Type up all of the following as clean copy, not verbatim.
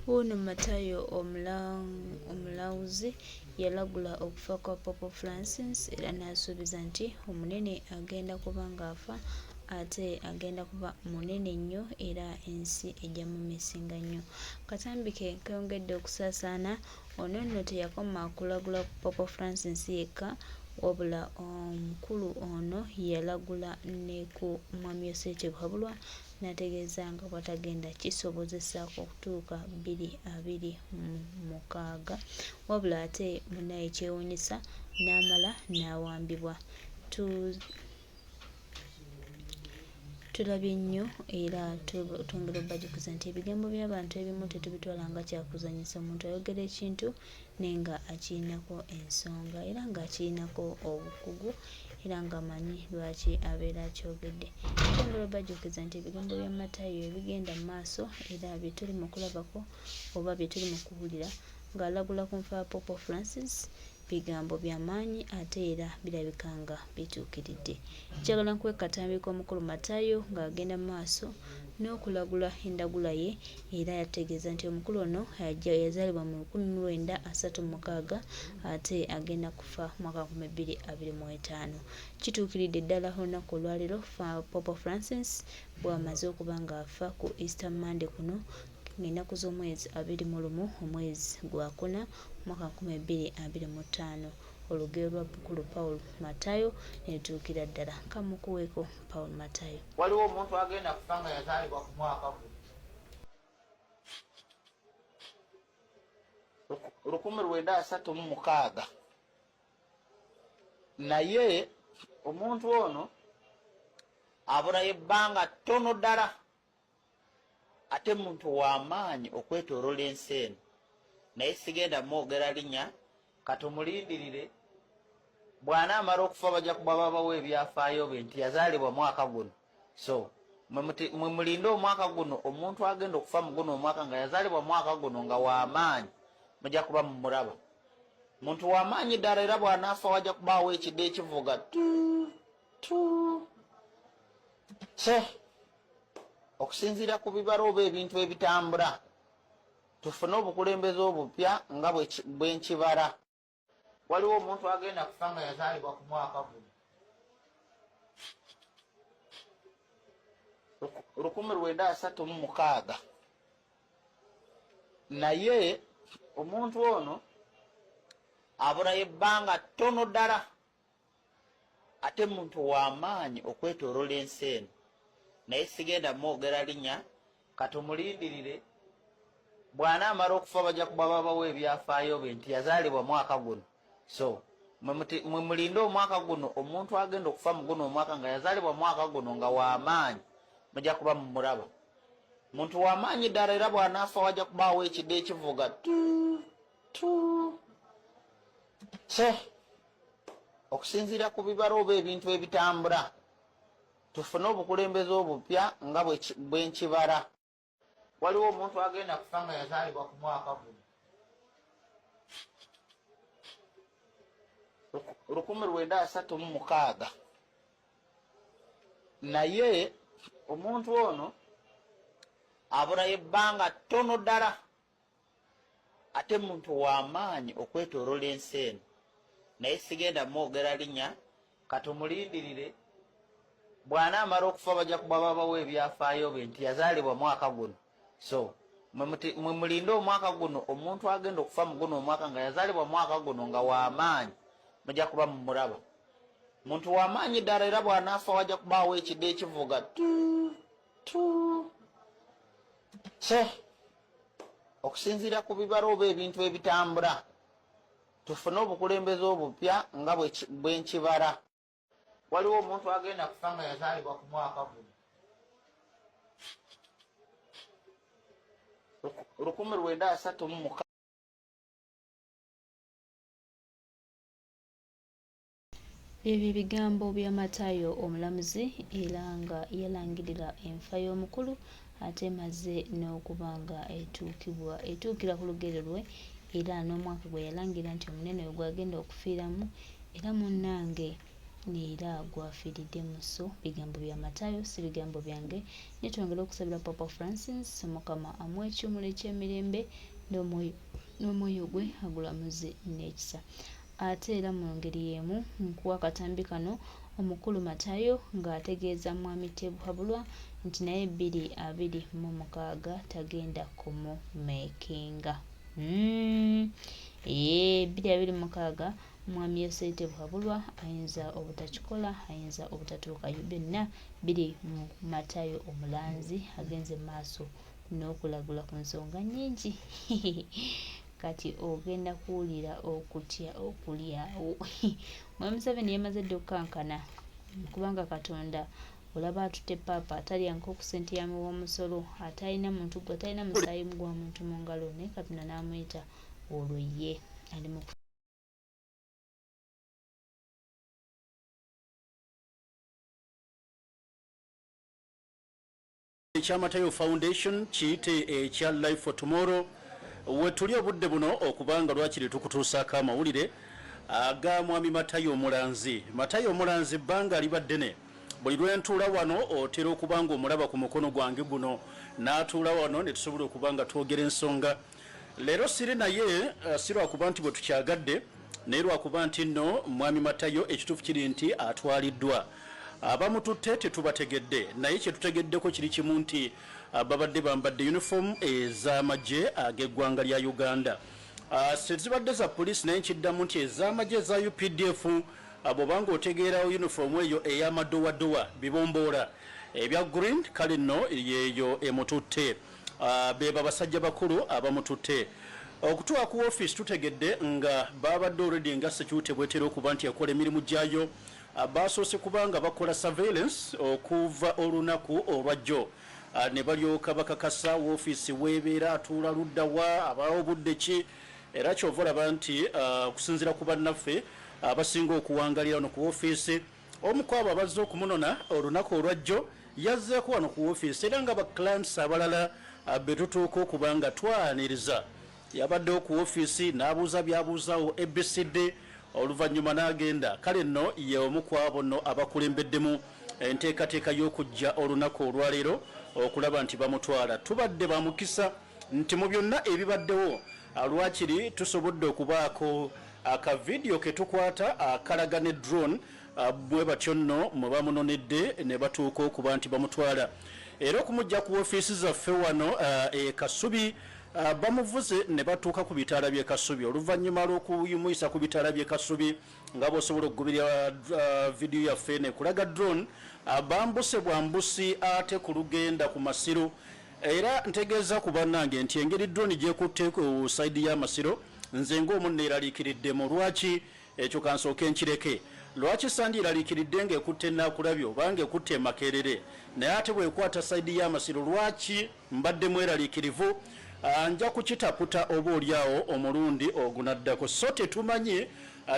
Ono Matayo omulawuzi yalagula okufa kwa Papa Francis era n'asuubiza nti omunene agenda kuba ng'afa ate agenda kuba munene nnyo era ensi ejja mumisinga nnyo. Katambi ke kayongedde okusaasaana. Ono nno teyakoma kulagula ku Papa Francis yekka wabula omukulu ono yalagula ne ku mwami Yosete Buhabulwa n'ategeeza nga bw'atagenda kisobozesa okutuuka 2026 wabula ate munaye kyewuunyisa n'amala n'awambibwa. Tulabye nnyo era twongera obbajukiza nti ebigambo by'abantu ebimu tetubitwala nga kyakuzanyisa. Omuntu ayogera ekintu naye nga akirinako ensonga era ng'akirinako obukugu era ng'amanyi lwaki abeera akyogedde. Twongera obbajukiza nti ebigambo bya Matayo ebigenda mu maaso era bye tuli mu kulabako oba bye tuli mu kuwulira ng'alagula ku nfa ya Papa Francis bigambo by'amaanyi ate era birabika nga bituukiridde. Njagala nkuwe katambi k'omukulu Matayo ng'agenda mu maaso n'okulagula endagula ye era yategeeza nti omukulu ono yazaalibwa mu 1936 ate agenda kufa mwaka 2025. Kituukiridde ddala olunaku olwaleero Papa Francis bw'amaze okuba ng'afa ku Easter Monday kuno ng'ennaku z'omwezi 21 omwezi gwa kuna mwaka 2025. Olugero lwa Mukulu Paul Matayo netuukira ddala. Kamukuweeko Paul Matayo. Waliwo omuntu agenda kufa nga yazaalibwa ku mwaka guno 1936 naye omuntu ono abulayo ebbanga ttono ddala ate muntu w'amaanyi okwetoolola ensi eno naye sigenda mwogera linnya katumulindirire bw'anaamala okufa bajja kuba babawo ebyafaayo bye nti yazaalibwa mwaka guno. So mwe mulinde omwaka guno omuntu agenda okufa mu guno omwaka nga yazaalibwa mwaka guno nga w'amaanyi mujja kuba mumulaba. Muntu w'amaanyi ddala era bw'anaafa wajja kubaawo ekidde ekivuga okusinziira ku bibala oba ebintu ebitambula tufune obukulembeze obupya nga bwenkibala. Waliwo omuntu agenda kufa nga yazaalibwa ku mwaka guno 1936 naye omuntu ono abulayo ebbanga ttono ddala ate muntu w'amaanyi okwetoolola ensi eno naye sigenda mwogera linnya katumulindirire bw'anaamala okufa bajja kuba babawo ebyafaayo bye nti yazaalibwa mwaka guno. So mwe mulinde omwaka guno omuntu agenda okufa mu guno omwaka nga yazaalibwa mwaka guno nga w'amaanyi mujja kuba mumulaba. Muntu w'amaanyi ddala era bw'anaafa wajja kubaawo ekidde ekivuga okusinziira ku bibala oba ebintu ebitambula tufune obukulembeze obupya nga bwenkibala. Waliwo omuntu agenda kufa nga yazaalibwa ku mwaka guno 1936 naye omuntu ono abulayo ebbanga ttono ddala ate muntu w'amaanyi okwetoolola ensi eno naye sigenda mwogera linnya katumulindirire bw'anaamala okufa bajja kuba babawo ebyafaayo bye nti yazaalibwa mwaka guno. So mwe mulinde omwaka guno omuntu agenda okufa mu guno omwaka nga yazaalibwa mwaka guno nga w'amaanyi mujja kuba mumulaba. Muntu w'amaanyi ddala era bw'anaafa wajja kubaawo ekidde ekivuga okusinziira ku bibala oba ebintu ebitambula tufune obukulembeze obupya nga bwenkibala. Waliwo omuntu agenda kufa nga yazaalibwa ku mwaka guno 1936. Ebyo ebigambo bya Matayo omulamuzi era nga yalangirira enfa y'omukulu ate maze n'okuba nga etuukira ku lugero lwe era n'omwaka gwe yalangira nti omunene we gwagenda okufiiramu era munnange era gwafiiridde mu sso. Bigambo bya Matayo, si bigambo byange. Nitwongera okusabira Papa Francis Mukama amuwe ekiwumulo eky'emirembe n'omwoyo gwe agulamuze n'ekisa. Ate era mu ngeri y'emu nkuwa akatambi kano omukulu Matayo ng'ategeeza mwami Tebuhabulwa nti naye 2026 tagenda kumumeekinga. 2026 mwami Yoseri Tebuhabulwa ayinza obutakikola, ayinza obutatuukayo. Byonna biri mu Matayo omulanzi agenze maaso n'okulagula ku nsonga nnyingi. Kati ogenda kuwulira okutya okulyawo. Mwami Museveni yamaze dde okukankana kubanga Katonda olaba atutte paapa atalyanko ku ssente ya w'omusolo, atalina muntu gwe atalina musaayi gwa muntu mu ngalo, naye Katonda n'amuyita olwo ye ali mu ekya Matayo Foundation kiyite ekya Life for Tomorrow. Wetuli obudde buno okubanga lwakiri tukutuusaako amawulire aga mwami Matayo Omulanzi. Matayo Omulanzi bbanga libaddene. Buli lwentuula wano otera okubanga omulaba ku mukono gwange guno n'atuula wano ne tusobola okubanga twogera ensonga. Leero siri naye si lwakuba nti bwe tukyagadde naye lwakuba nti nno mwami Matayo ekituufu kiri nti atwaliddwa. Abamututte tetubategedde naye kyetutegeddeko kiri kimu nti babadde bambadde uniform ez'amagye ag'eggwanga lya Uganda. Tezibadde za poliisi naye nkiddamu nti ez'amagye eza UPDF bw'obanga otegeerawo uniform eyo ey'amadowadowa bibomboola ebya green kale nno yeeyo emututte. Beba abasajja bakulu abamututte. Okutuuka ku ofiisi tutegedde nga babadde already nga security bwetera okuba nti yakola emirimu gyayo. Basoose kubanga bakola surveillance okuva olunaku olwajjo. Ne balyoka bakakasa ofiisi weebeera atuula ludda wa abawo obudde ki, era kyova olaba nti okusinziira ku bannaffe abasinga okuwangalira wano ku ofiisi, omu ku abo abazze okumunona olunaku olwajjo yazzeeko wano ku ofiisi era nga baclients abalala be tutuuka okubanga twaniriza. Yabaddewo ku ofiisi n'abuuza byabuuzaawo ABCD oluvannyuma n'agenda. Kale nno ye omu ku abo nno abakulembeddemu enteekateeka y'okujja olunaku olwaleero okulaba nti bamutwala. Tubadde bamukisa nti mu byonna ebibaddewo lwakiri tusobodde okubaako akavidiyo ke tukwata akalaga ne drone bwe batyo nno mwe bamunonedde ne batuuka okuba nti bamutwala. Era okumujja ku ofiisi zaffe wano e Kasubi bamuvuze ne batuuka ku bitaala by'e Kasubi. Oluvannyuma lw'okuyimuyisa ku bitaala by'e Kasubi nga bw'osobola okugubirira vidiyo yaffe ne kulaga drone bambuse bwambusi ate ku lugenda ku Masiro. Era ntegeeza ku bannange nti engeri drone gyekutte ku sayidi y'Amasiro nze ng'omu neeraliikiridde mu lwaki ekyo kansooke nkireke. Lwaki sandiiraliikiridde ng'ekutte Naakulabye oba ng'ekutte Makerere naye ate bw'ekwata sayidi y'Amasiro lwaki mbadde mweraliikirivu? Nja kukitaputa oba oliawo omulundi ogunaddako. So tetumanyi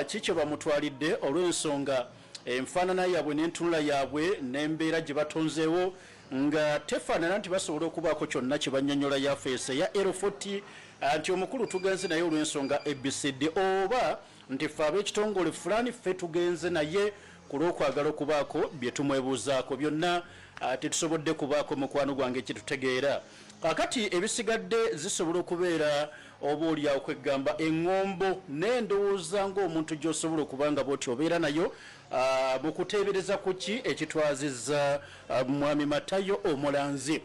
kikye bamutwalidde olw'ensonga enfaanana yaabwe n'entunula yaabwe n'embeera gye batonzeewo nga tefaanana nti basobola okubaako kyonna kye bannyonnyola yafeesi eya L40 nti omukulu tugenze naye olw'ensonga ABCD oba nti ffe ab'ekitongole fulani ffe tugenze naye ku lw'okwagala okubaako bye tumwebuuzaako. Byonna tetusobodde kubaako mukwano gwange kitutegeera. Kakati ebisigadde zisobola okubeera oba oliawo kwegamba eŋŋombo n'endowooza ng'omuntu gy'osobola okubanga bw'oti obeera nayo mu kuteebereza ku ki ekitwazizza mwami Matayo Omulanzi.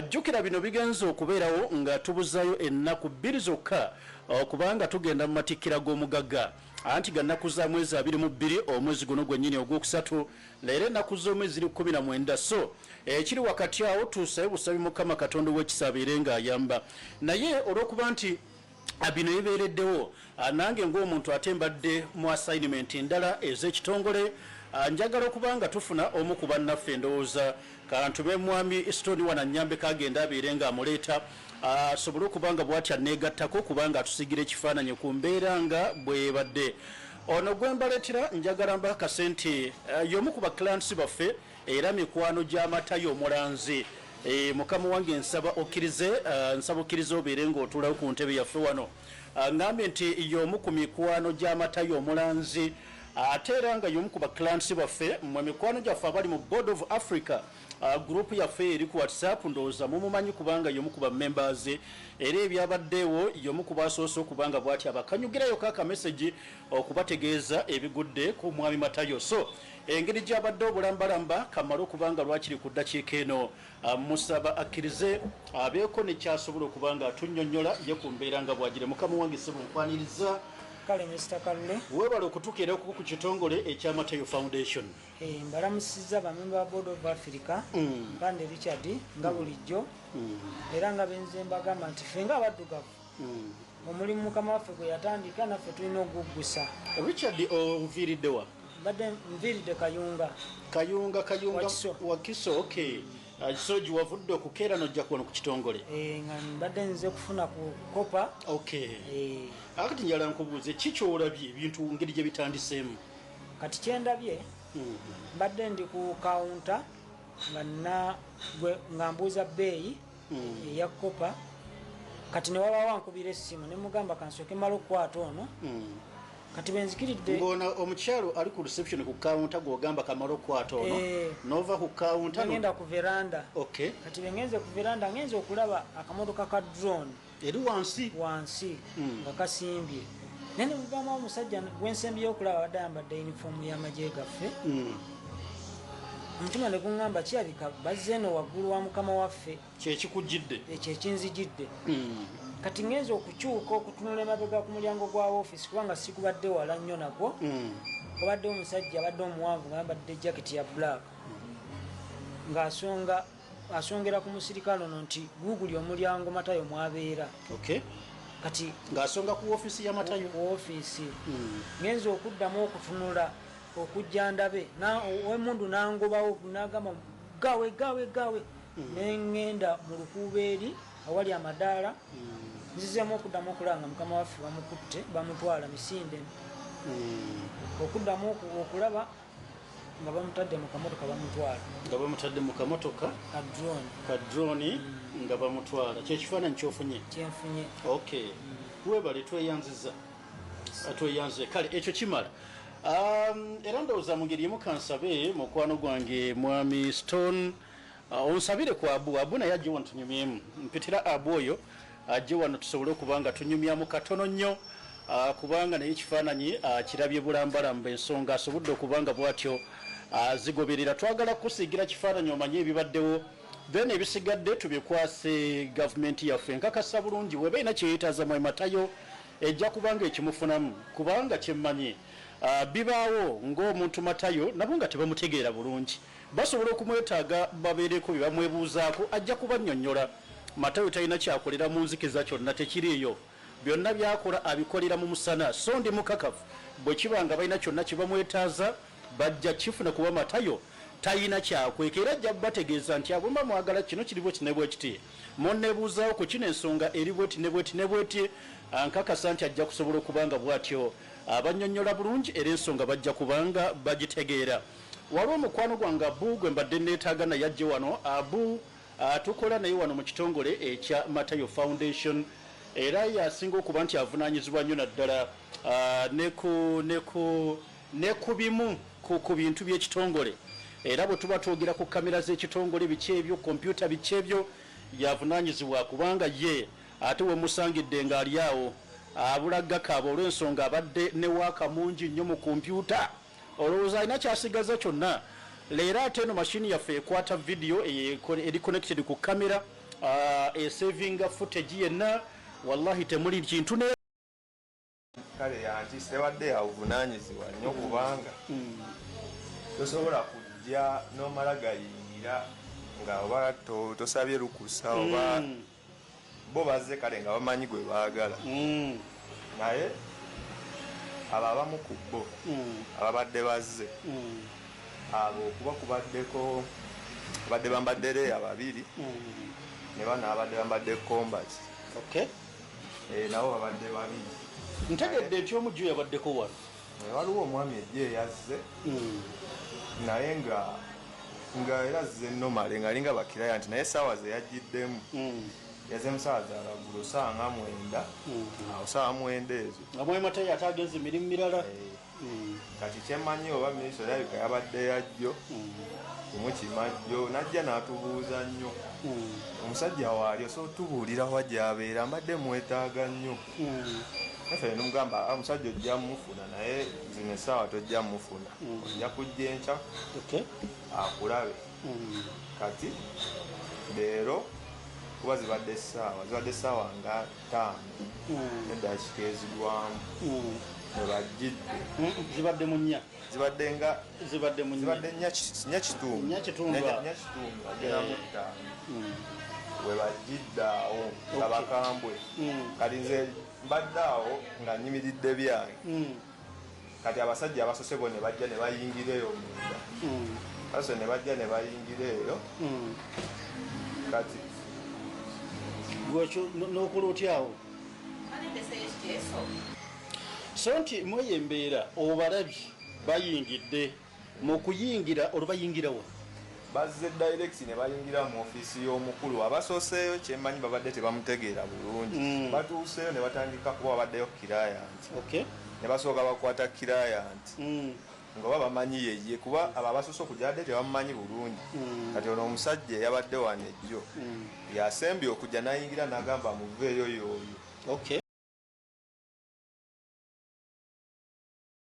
Jjukira bino bigenze okubeerawo nga tubuzaayo ennaku 2 zokka okubanga tugenda mu matikkira g'omugagga. Anti ga nnaku za mwezi 22 omwezi guno gwennyini ogwokusatu, leero ennaku z'omwezi 19. So ekiri wakati awo tusabe busabi Mukama Katonda w'ekisaabire ng'ayamba. Naye olw'okuba nti bino bibeereddewo nange ng'omuntu ate mbadde mu assignment ndala ez'ekitongole, njagala okubanga tufuna omu ku bannaffe ndowooza kantube mwami Stone Wananyambe kagenda abeere ng'amuleeta asobole okubanga bw'atya neegattako kubanga atusigira ekifaananyi ku mbeera nga bwebadde. Ono gwe mbaleetera njagala mbakase nti y'omu ku baclients baffe era mikwano gya Matayo Omulanzi. Mukama wange nsaba okkirize obeere ng'otuulawo ku ntebe yaffe wano. Ngambye nti y'omu ku mikwano gya Matayo Omulanzi ate era nga y'omu ku baclansi baffe mmwe mikwano gyaffe abali mu Board of Africa group yaffe eri ku WhatsApp ndowooza mumumanyi kubanga y'omu ku bammembers era ebyabaddeewo y'omu ku basoose okubanga bw'ati abakanyugirayoka akamesegi okubategeeza ebigudde ku mwami Matayo. So engeri gy'abadde obulambalamba kamala okubanga lwakiri ku ddakiika eno musaba akkirize abeeko nekyasobola okubanga atunnyonnyola ye ku mbeera nga bwagire. Mukama wange se bunkwaniriza kale Mr. Kalule weebale okutuukira ku kitongole ekya Matayo Foundation. Mbalamusizza bamemba ba Board of Africa Bande Richard nga bulijjo era nga benze mbagamba nti ffe nga abaddugavu omulimu Mukama waffe gwe yatandika naffe tulina oguggusa. Richard oviiriddewa? Badde nviiridde Kayunga Wakiso. Okay. So giwavudde okukeera n'ojja kuwano ku kitongole? Nga mbadde nze kufuna ku kopa. Okay. Akati njala nkubuuze ki kyolabye ebintu ngeri gye bitandiseemu? Kati kyendabye mbadde ndi ku counter nga mbuuza bbeeyi eya kopa kati ne waba wankubira essimu ne mugamba kansooke mala okukwata ono kati benzikiridde ng'ona omukyalo ali ku reception ku counter gw'ogamba kamala okukwata ono nova ku counter ngenda ku veranda. Okay. Kati bengenze ku veranda ngenze okulaba akamotoka ka drone eri wansi nga kasimbye nene mugamba omusajja gwensembyeyo okulaba abadde ayambadde yunifoomu y'amagye gaffe omutima ne guŋŋamba kirabika bazze eno waggulu wa Mukama waffe kyekikujjidde ekyo ekinzijidde. Kati ngenze okukyuka okutunula emabega ku mulyango gwa woofiisi kubanga sikubadde wala nnyo nagwo wabadde omusajja abadde omuwanvu nga yambadde jaketi ya black ng'asongera ku musirikale ono nti guuguli omulyango Matayo mwabeera. Okay. Kati ng'asonga ku woofiisi ya Matayo? Ku woofiisi. Ngenze okuddamu okutunula okujja ndabe ow'emmundu n'angobawo n'agamba gawe n'engenda mu lukuubeeri awali amadaala nzizeemu okuddamu okulaba nga Mukama waffe bamukutte bamutwala misinde okuddamu okulaba nga bamutadde mu kamotoka bamutwala nga bamutadde mu kamotoka ka drone nga bamutwala. Kyekifaananyi kyofunye? Kyenfunye. Okay. Weebale tweyanziza tweyanze kale ekyo kimala. Era ndowooza mu ngeri emu kansabe mukwano gwange mwami Stone onsabire ku Abu naye ajje wano tunyumyemu mpitira Abu oyo ajje wano tusobole okubanga tunyumyamu katono nnyo kubanga naye ekifaananyi kirabye bulambalamba ensonga asobodde okubanga bw'atyo zigoberera. Twagala kusiigira kifaananyi omanye ebibaddewo then ebisigadde tubikwase gavumenti yaffe. Nkakasa bulungi weba ina kyeyetaaza mwami Matayo ejja kubanga ekimufunamu kubanga kyemmanyi bibaawo ng'omuntu Matayo nabo nga tebamutegeera bulungi basobola okumwetaaga babeereko bye bamwebuuzaako ajja kubannyonnyola. Matayo talina kyakolera mu nzikiza kyonna tekiriiyo byonna byakola abikolera mu musana so ndi mukakafu bwe kiba nga balina kyonna kye bamwetaaza bajja kifuna kuba Matayo talina kyakweka era ajja bategeeza nti abo mba mwagala kino kiri bwe kinebwe kiti monnebuuzaawo ku kino ensonga eri bweti nebweti nkakasa nti ajja kusobola okubanga bw'atyo abannyonnyola bulungi era ensonga bajja kubanga bagitegeera. Waliwo omukwano gwange Abu gwe mbadde neetaaga naye ajje wano. Abu tukola naye wano mu kitongole ekya Matayo Foundation era yasinga okuba nti avunaanyizibwa nnyo naddala ne ku bimu ku bintu by'ekitongole era bwe tuba twogera ku kamera z'ekitongole biki ebyo kompyuta biki ebyo yavunaanyizibwa kubanga ye ate we musangidde ng'ali awo abulaggakaaba olw'ensonga abadde ne waaka mungi nnyo mu kompyuta olowooza alina kyasigaza kyonna. Leero ate eno mashini yaffe ekwata video eri connected ku kamera esavinga footage yenna wallahi temuli kintu ne kale yanti sebadde avunaanyizibwa nnyo kubanga tosobola kujja n'omala gayingira nga oba tosabye lukusa oba bo bazze kale nga bamanyi gwe baagala naye abo abamu ku bo ababadde bazze abo okuba kubaddeko abadde bambadde leya babiri ne bano abadde bambadde combat. Okay. Nabo babadde babiri ntegedde nti omujju yabaddeko wano waliwo omwami ejje yazze naye nga era azze nomale ngaalinga bakiraya nti naye essaawa ze yajjiddemu yazze musaawa za lwaggulu saawa nga 9 awo saawa 9 ezo nga mwami Matayo ate agenze emirimu mirala kati kyemmanyi oba minisita yabika yabadde yajjo kumukimajjo najja n'atubuuza nnyo omusajja waali osotubuulira wa gy'abeera mbadde mwetaaga nnyo naffe nomugamba omusajja ojja mufuna naye zino essaawa tojja mufuna ojja kujja enkya akulabe kati leero kuba zibadde essaawa nga 5 neddakiika ezigwamu webajjidde zibadde mu nnya zibadde nnya kitundu ageramu 5 webajjidde awo nga bakambwe kati nze mbadde awo nga nyimiridde byange kati abasajja abasose bo ne bajja ne bayingira eyo munda basose ne bajja ne bayingira eyo kati gwekyo n'okola otyawo so nti mweyo embeera obalabi bayingidde mu kuyingira olubayingirawo bazze direct ne bayingira mu ofiisi y'omukulu abasoseeyo kyemmanyi babadde tebamutegeera bulungi batuuseeyo ne batandika kuba babaddeyo kirayanti ne basooka bakwata kirayanti ngoba bamanyi yeye kuba abo abasoose okujjadde tebamumanyi bulungi kati ono omusajja yabadde wano ejjo yasembye okujja n'ayingira n'agamba muveeyo y'oyo